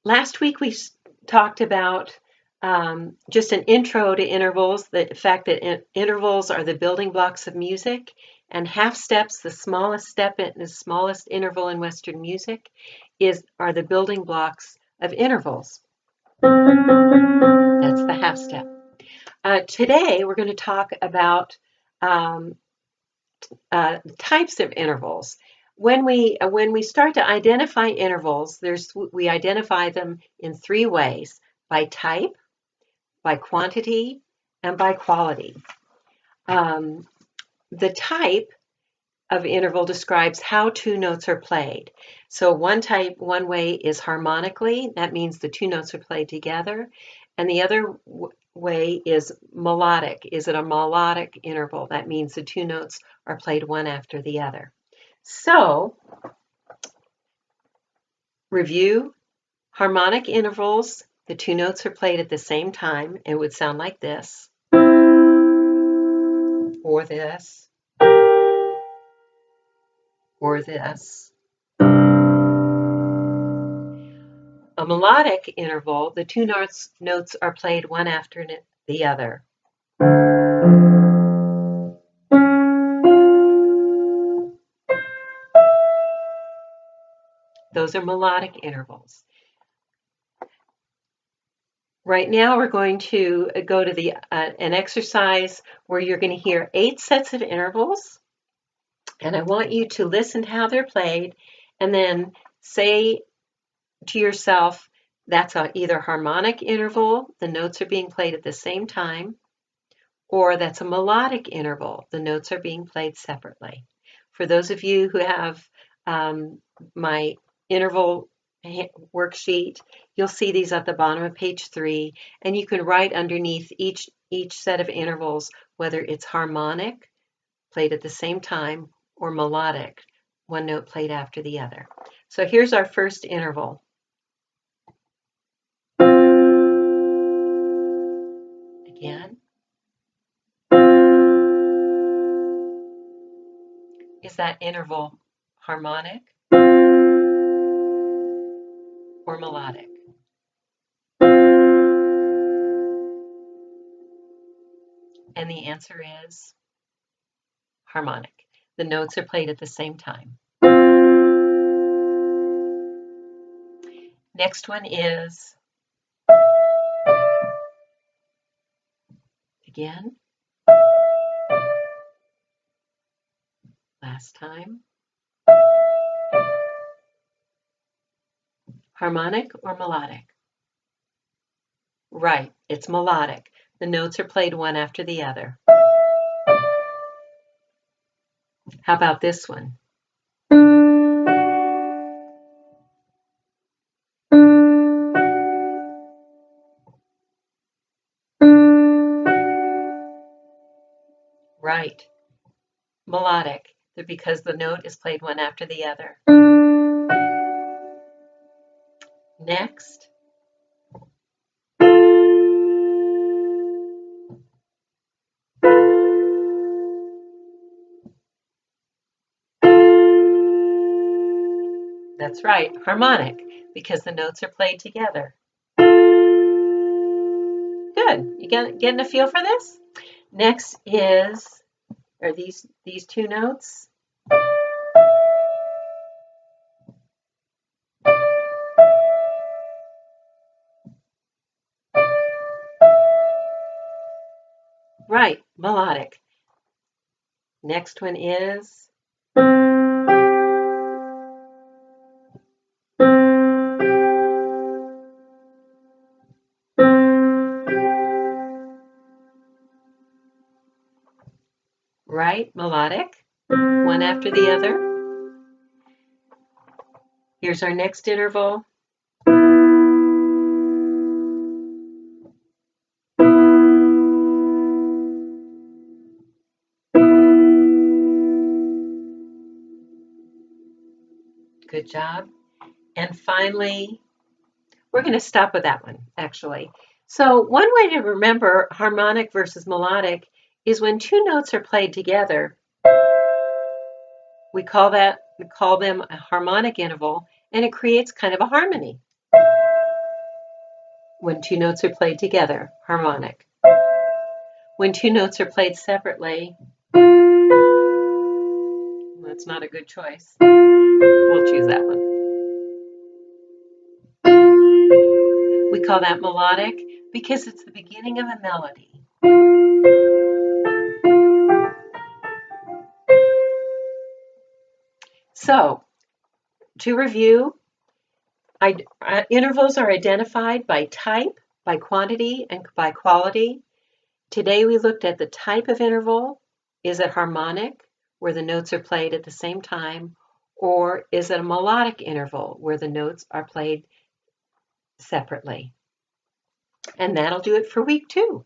Last week we talked about just an intro to intervals, the fact that intervals are the building blocks of music, and half steps, the smallest step in the smallest interval in Western music, are the building blocks of intervals. That's the half step. Today we're going to talk about types of intervals. When we start to identify intervals, we identify them in three ways: by type, by quantity, and by quality. The type of interval describes how two notes are played. So one way is harmonically. That means the two notes are played together. And the other way is melodic. Is it a melodic interval? That means the two notes are played one after the other. So, review: harmonic intervals, the two notes are played at the same time. It would sound like this, or this, or this. A melodic interval, the two notes are played one after the other. Those are melodic intervals. Right now we're going to go to an exercise where you're going to hear 8 sets of intervals, and I want you to listen to how they're played and then say to yourself, that's either harmonic interval, the notes are being played at the same time, or that's a melodic interval, the notes are being played separately. For those of you who have my interval worksheet, you'll see these at the bottom of page 3, and you can write underneath each set of intervals whether it's harmonic, played at the same time, or melodic, one note played after the other. So here's our first interval. Again. Is that interval harmonic or melodic? And the answer is harmonic. The notes are played at the same time. Next one is, again, last time. Harmonic or melodic? Right, it's melodic. The notes are played one after the other. How about this one? Right, melodic, because the note is played one after the other. Next. That's right, harmonic, because the notes are played together. Good. You getting a feel for this? Next are these two notes. Right, melodic. Next one is right, melodic, one after the other. Here's our next interval. Good job. And finally, we're going to stop with that one, actually. So one way to remember harmonic versus melodic is when two notes are played together, we call them a harmonic interval, and it creates kind of a harmony. when two notes are played together, harmonic. When two notes are played separately, that's not a good choice. We'll choose that one. We call that melodic because it's the beginning of a melody. So, to review, intervals are identified by type, by quantity, and by quality. Today we looked at the type of interval. Is it harmonic, where the notes are played at the same time, or is it a melodic interval, where the notes are played separately? And that'll do it for week 2.